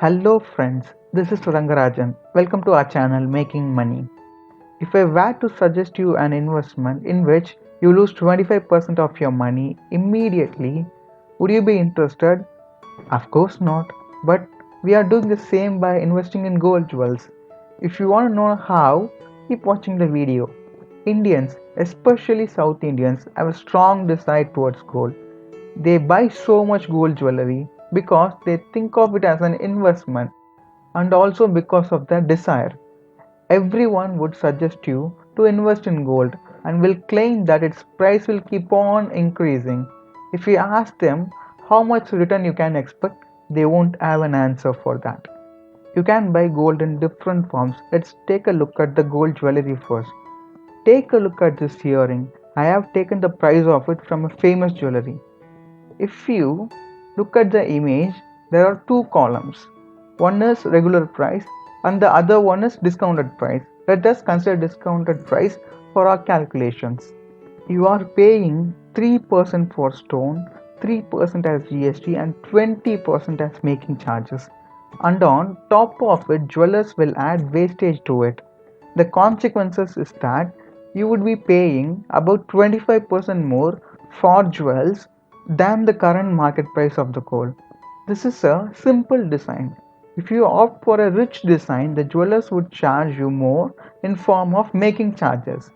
Hello friends, this is Surangarajan. Welcome to our channel Making Money. If I were to suggest you an investment in which you lose 25% of your money immediately, would you be interested? Of course not. But we are doing the same by investing in gold jewels. If you want to know how, keep watching the video. Indians, especially South Indians, have a strong desire towards gold. They buy so much gold jewelry because they think of it as an investment and also because of their desire. Everyone would suggest you to invest in gold and will claim that its price will keep on increasing. If you ask them how much return you can expect, they won't have an answer for that. You can buy gold in different forms. Let's take a look at the gold jewelry first. Take a look at this earring. I have taken the price of it from a famous jewelry. If you look at the image, there are two columns. One is regular price and the other one is discounted price. Let us consider discounted price for our calculations. You are paying 3% for stone, 3% as GST and 20% as making charges. And on top of it, jewelers will add wastage to it. The consequences is that you would be paying about 25% more for jewels than the current market price of the gold. This is a simple design. If you opt for a rich design, the jewelers would charge you more in form of making charges.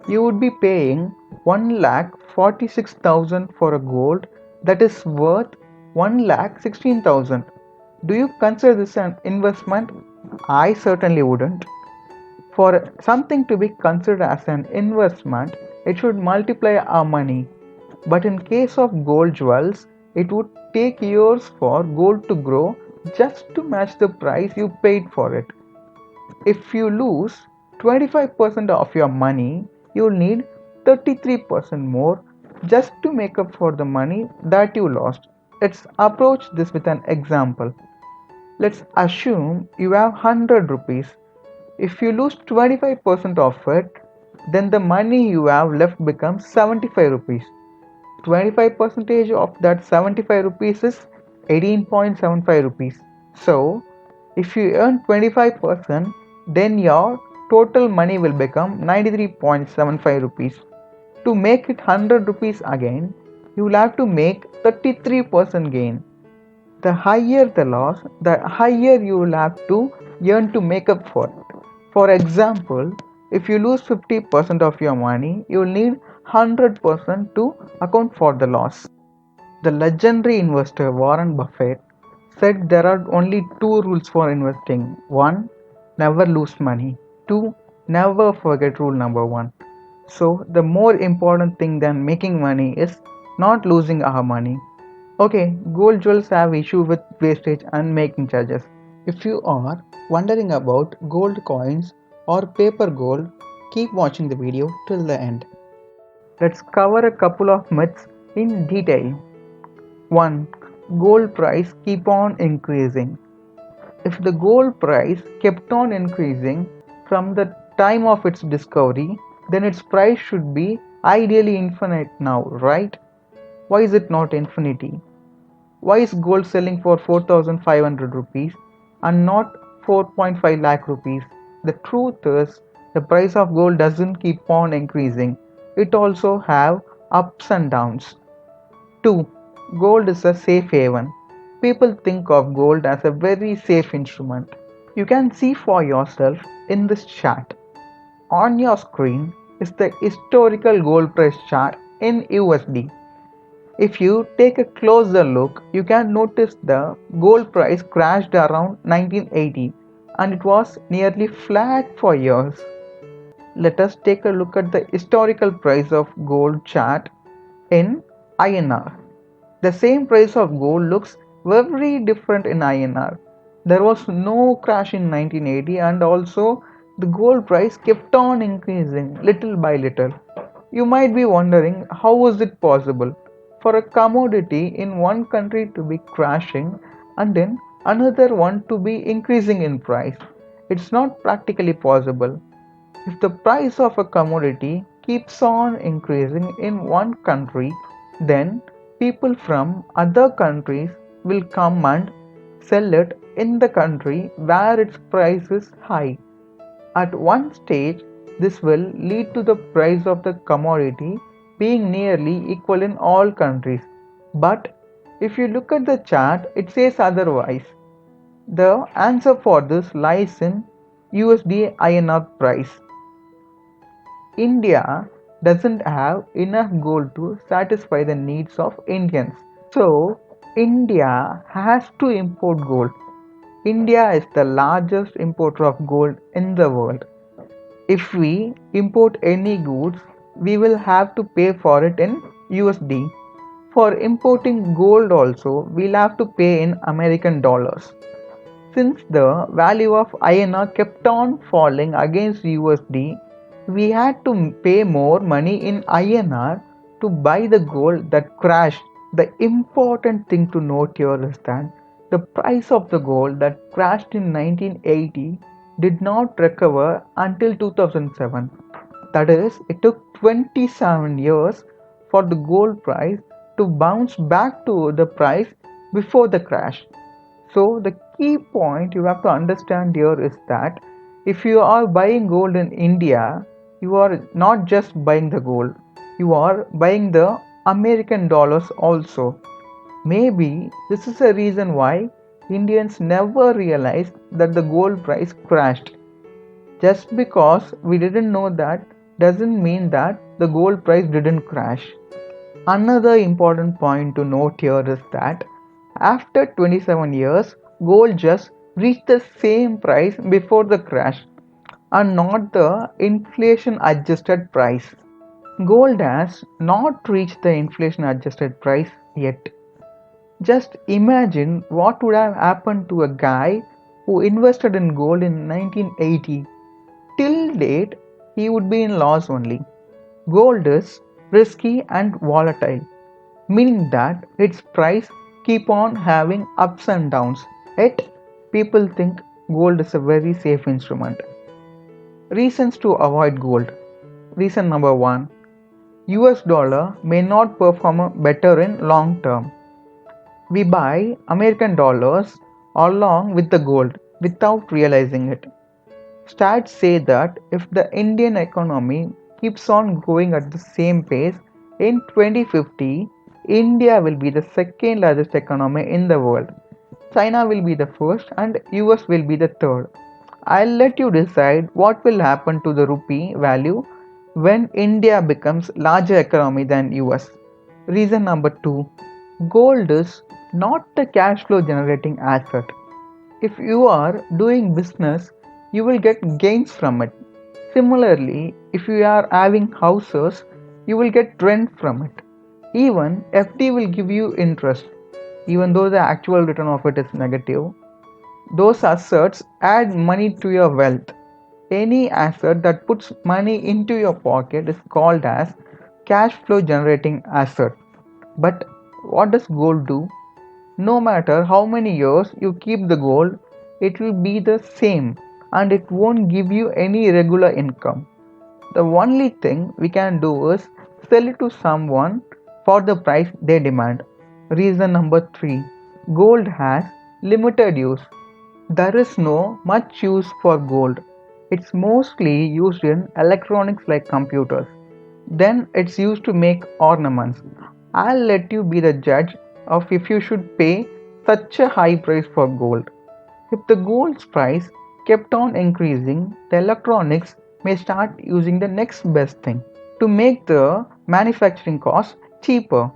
You would be paying 1,46,000 for a gold that is worth 1,16,000. Do you consider this an investment? I certainly wouldn't. For something to be considered as an investment, it should multiply our money. But in case of gold jewels, it would take years for gold to grow just to match the price you paid for it. If you lose 25% of your money, you'll need 33% more just to make up for the money that you lost. Let's approach this with an example. Let's assume you have 100 rupees. If you lose 25% of it, then the money you have left becomes 75 rupees. 25% of that 75 rupees is 18.75 rupees. So, if you earn 25%, then your total money will become 93.75 rupees. To make it 100 rupees again, you will have to make 33% gain. The higher the loss, the higher you will have to earn to make up for it. For example, if you lose 50% of your money, you will need 100% to account for the loss. The legendary investor Warren Buffett said there are only two rules for investing. One, never lose money. Two, never forget rule number one. So, the more important thing than making money is not losing our money. Okay, gold jewels have issue with wastage and making charges. If you are wondering about gold coins or paper gold, keep watching the video till the end. Let's cover a couple of myths in detail. 1. Gold price keep on increasing. If the gold price kept on increasing from the time of its discovery, then its price should be ideally infinite now, right? Why is it not infinity? Why is gold selling for 4,500 rupees and not 4.5 lakh rupees? The truth is, the price of gold doesn't keep on increasing. It also have ups and downs. 2. Gold is a safe haven. People think of gold as a very safe instrument. You can see for yourself in this chart. On your screen is the historical gold price chart in USD. If you take a closer look, you can notice the gold price crashed around 1980 and it was nearly flat for years. Let us take a look at the historical price of gold chart in INR. The same price of gold looks very different in INR. There was no crash in 1980 and also the gold price kept on increasing little by little. You might be wondering how was it possible for a commodity in one country to be crashing and then another one to be increasing in price. It's not practically possible. If the price of a commodity keeps on increasing in one country, then people from other countries will come and sell it in the country where its price is high. At one stage, this will lead to the price of the commodity being nearly equal in all countries. But if you look at the chart, it says otherwise. The answer for this lies in USD INR price. India doesn't have enough gold to satisfy the needs of Indians. So, India has to import gold. India is the largest importer of gold in the world. If we import any goods, we will have to pay for it in USD. For importing gold also, we'll have to pay in American dollars. Since the value of INR kept on falling against USD, we had to pay more money in INR to buy the gold that crashed. The important thing to note here is that the price of the gold that crashed in 1980 did not recover until 2007. That is, it took 27 years for the gold price to bounce back to the price before the crash. So, the key point you have to understand here is that if you are buying gold in India, you are not just buying the gold, you are buying the American dollars also. Maybe this is a reason why Indians never realized that the gold price crashed. Just because we didn't know that doesn't mean that the gold price didn't crash. Another important point to note here is that after 27 years, gold just reached the same price before the crash and not the inflation adjusted price. Gold has not reached the inflation adjusted price yet. Just imagine what would have happened to a guy who invested in gold in 1980. Till date, he would be in loss only. Gold is risky and volatile, meaning that its price keep on having ups and downs. Yet people think gold is a very safe instrument. Reasons to avoid gold. Reason number 1. US dollar may not perform better in long term. We buy American dollars along with the gold without realizing it. Stats say that if the Indian economy keeps on growing at the same pace, in 2050, India will be the second largest economy in the world. China will be the first and US will be the third. I'll let you decide what will happen to the rupee value when India becomes larger economy than US. Reason number 2. Gold is not a cash flow generating asset. If you are doing business, you will get gains from it. Similarly, if you are having houses, you will get rent from it. Even FD will give you interest, even though the actual return of it is negative. Those assets add money to your wealth. Any asset that puts money into your pocket is called as cash flow generating asset. But what does gold do? No matter how many years you keep the gold, it will be the same and it won't give you any regular income. The only thing we can do is sell it to someone for the price they demand. Reason number 3. Gold has limited use. There is no much use for gold. It's mostly used in electronics like computers. Then it's used to make ornaments. I'll let you be the judge of if you should pay such a high price for gold. If the gold's price kept on increasing, the electronics may start using the next best thing to make the manufacturing cost cheaper.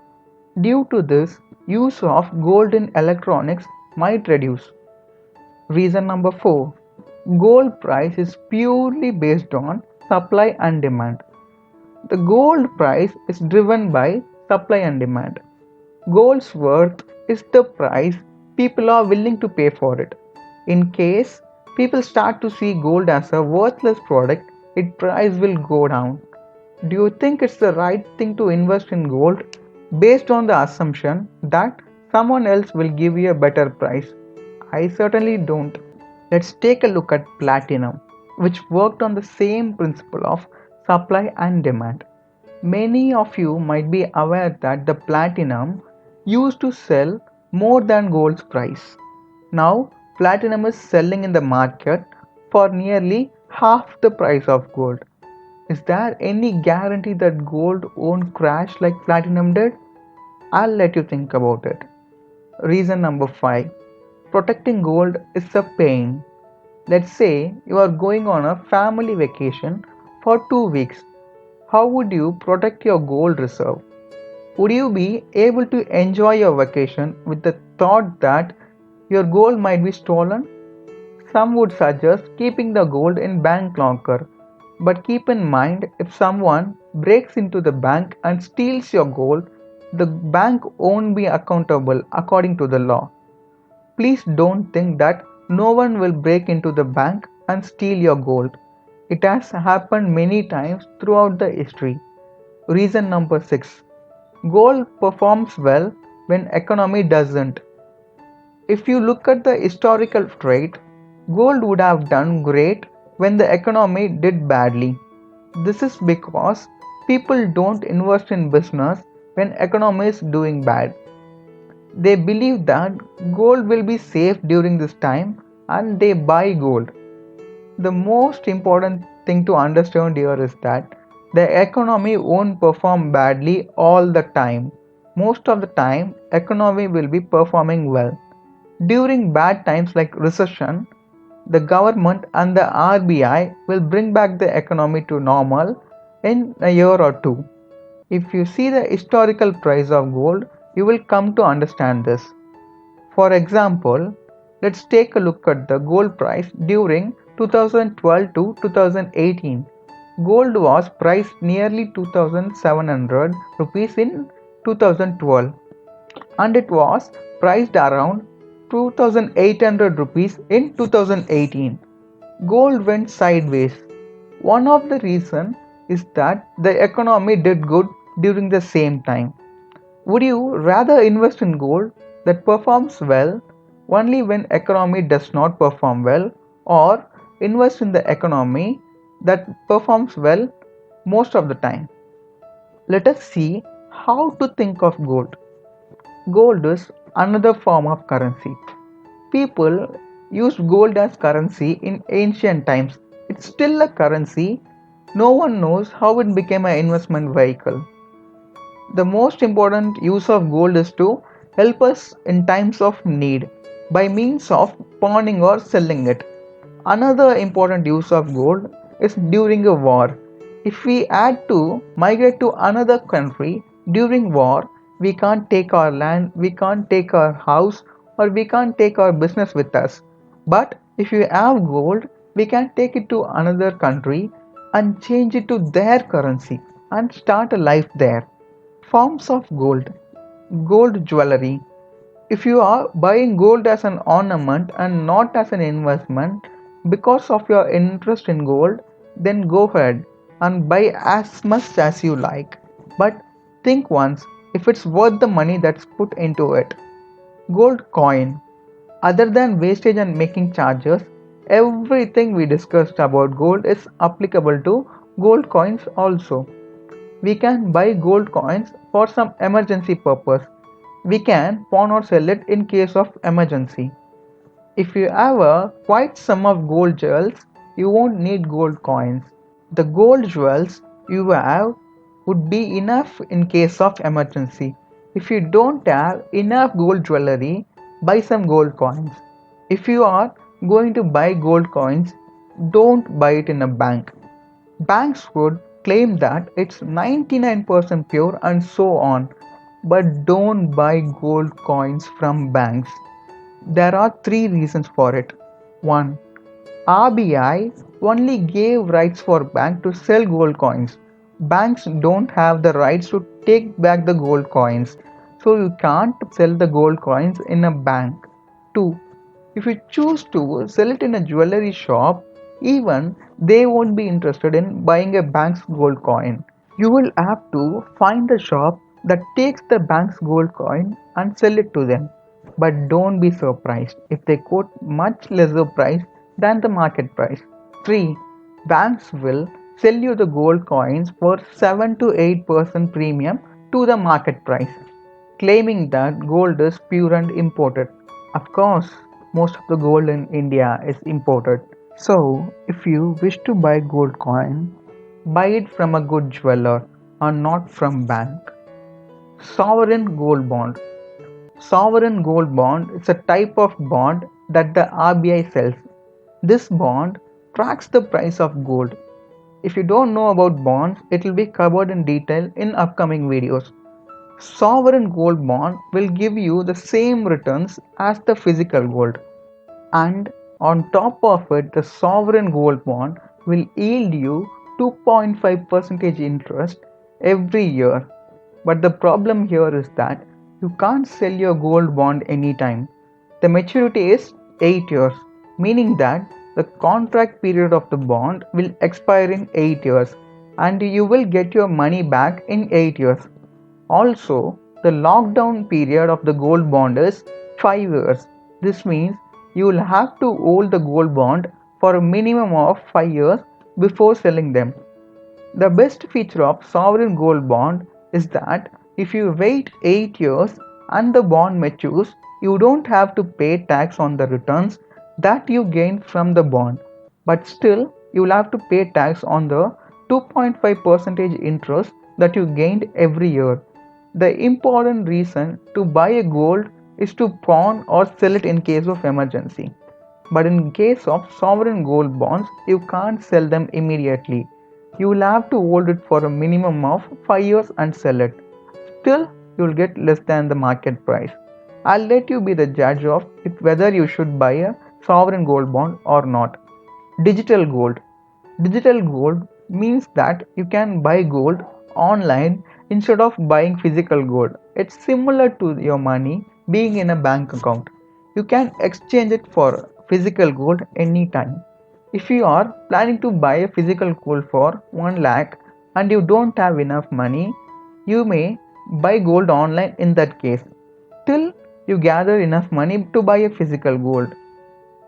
Due to this, use of gold in electronics might reduce. Reason number 4. Gold price is purely based on supply and demand. The gold price is driven by supply and demand. Gold's worth is the price people are willing to pay for it. In case people start to see gold as a worthless product, its price will go down. Do you think it's the right thing to invest in gold based on the assumption that someone else will give you a better price? I certainly don't. Let's take a look at platinum, which worked on the same principle of supply and demand. Many of you might be aware that the platinum used to sell more than gold's price. Now, platinum is selling in the market for nearly half the price of gold. Is there any guarantee that gold won't crash like platinum did? I'll let you think about it. Reason number 5. Protecting gold is a pain. Let's say you are going on a family vacation for 2 weeks. How would you protect your gold reserve? Would you be able to enjoy your vacation with the thought that your gold might be stolen? Some would suggest keeping the gold in bank locker, but keep in mind if someone breaks into the bank and steals your gold, the bank won't be accountable according to the law. Please don't think that no one will break into the bank and steal your gold. It has happened many times throughout the history. Reason number 6. Gold performs well when economy doesn't. If you look at the historical trade, gold would have done great when the economy did badly. This is because people don't invest in business when economy is doing bad. They believe that gold will be safe during this time and they buy gold. The most important thing to understand here is that the economy won't perform badly all the time. Most of the time, economy will be performing well. During bad times like recession, the government and the RBI will bring back the economy to normal in a year or two. If you see the historical price of gold, you will come to understand this. For example, let's take a look at the gold price during 2012 to 2018. Gold was priced nearly 2700 rupees in 2012 and it was priced around 2800 rupees in 2018. Gold went sideways. One of the reasons is that the economy did good during the same time. Would you rather invest in gold that performs well only when economy does not perform well, or invest in the economy that performs well most of the time? Let us see how to think of gold. Gold is another form of currency. People used gold as currency in ancient times. It's still a currency. No one knows how it became an investment vehicle. The most important use of gold is to help us in times of need by means of pawning or selling it. Another important use of gold is during a war. If we had to migrate to another country during war, we can't take our land, we can't take our house, or we can't take our business with us. But if you have gold, we can take it to another country and change it to their currency and start a life there. Forms of gold. Gold jewelry. If you are buying gold as an ornament and not as an investment because of your interest in gold, then go ahead and buy as much as you like. But think once if it's worth the money that's put into it. Gold coin. Other than wastage and making charges, everything we discussed about gold is applicable to gold coins also. We can buy gold coins for some emergency purpose. We can pawn or sell it in case of emergency. If you have a quite sum of gold jewels, you won't need gold coins. The gold jewels you have would be enough in case of emergency. If you don't have enough gold jewelry, buy some gold coins. If you are going to buy gold coins, don't buy it in a bank. Banks would claim that it's 99% pure and so on, but don't buy gold coins from banks. There are three reasons for it. 1. RBI only gave rights for bank to sell gold coins. Banks don't have the rights to take back the gold coins, so you can't sell the gold coins in a bank. 2. If you choose to sell it in a jewelry shop, even they won't be interested in buying a bank's gold coin. You will have to find a shop that takes the bank's gold coin and sell it to them. But don't be surprised if they quote much lesser price than the market price. 3. Banks will sell you the gold coins for 7 to 8% premium to the market price, claiming that gold is pure and imported. Of course, most of the gold in India is imported. So, if you wish to buy gold coin, buy it from a good jeweler or not from bank. Sovereign gold bond. Sovereign gold bond is a type of bond that the RBI sells. This bond tracks the price of gold. If you don't know about bonds, it will be covered in detail in upcoming videos. Sovereign gold bond will give you the same returns as the physical gold. And on top of it, the sovereign gold bond will yield you 2.5% interest every year. But the problem here is that you can't sell your gold bond anytime. The maturity is 8 years, meaning that the contract period of the bond will expire in 8 years and you will get your money back in 8 years. Also, the lockdown period of the gold bond is 5 years. This means you will have to hold the gold bond for a minimum of 5 years before selling them. The best feature of sovereign gold bond is that if you wait 8 years and the bond matures, you don't have to pay tax on the returns that you gained from the bond, but still you will have to pay tax on the 2.5% interest that you gained every year. The important reason to buy a gold is to pawn or sell it in case of emergency. But in case of sovereign gold bonds, you can't sell them immediately. You will have to hold it for a minimum of 5 years and sell it. Still, you will get less than the market price. I'll let you be the judge of whether you should buy a sovereign gold bond or not. Digital gold. Digital gold means that you can buy gold online instead of buying physical gold. It's similar to your money being in a bank account. You can exchange it for physical gold anytime. If you are planning to buy a physical gold for 1 lakh and you don't have enough money, you may buy gold online in that case till you gather enough money to buy a physical gold.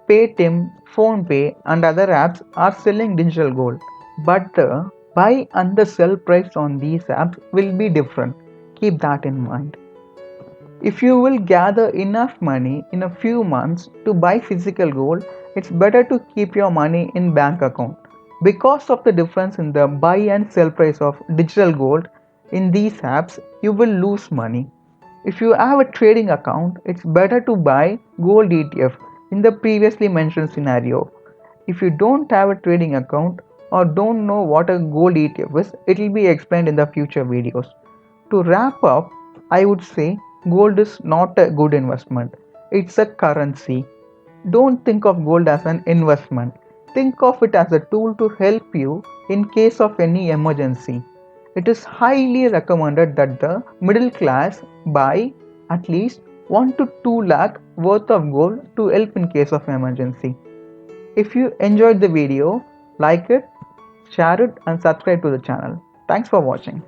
Paytm, PhonePe, and other apps are selling digital gold, but the buy and the sell price on these apps will be different. Keep that in mind. If you will gather enough money in a few months to buy physical gold, it's better to keep your money in bank account. Because of the difference in the buy and sell price of digital gold in these apps, you will lose money. If you have a trading account, it's better to buy gold ETF in the previously mentioned scenario. If you don't have a trading account or don't know what a gold ETF is, it will be explained in the future videos. To wrap up, I would say gold is not a good investment. It's a currency. Don't think of gold as an investment. Think of it as a tool to help you in case of any emergency. It is highly recommended that the middle class buy at least 1 to 2 lakh worth of gold to help in case of emergency. If you enjoyed the video, like it, share it and subscribe to the channel. Thanks for watching.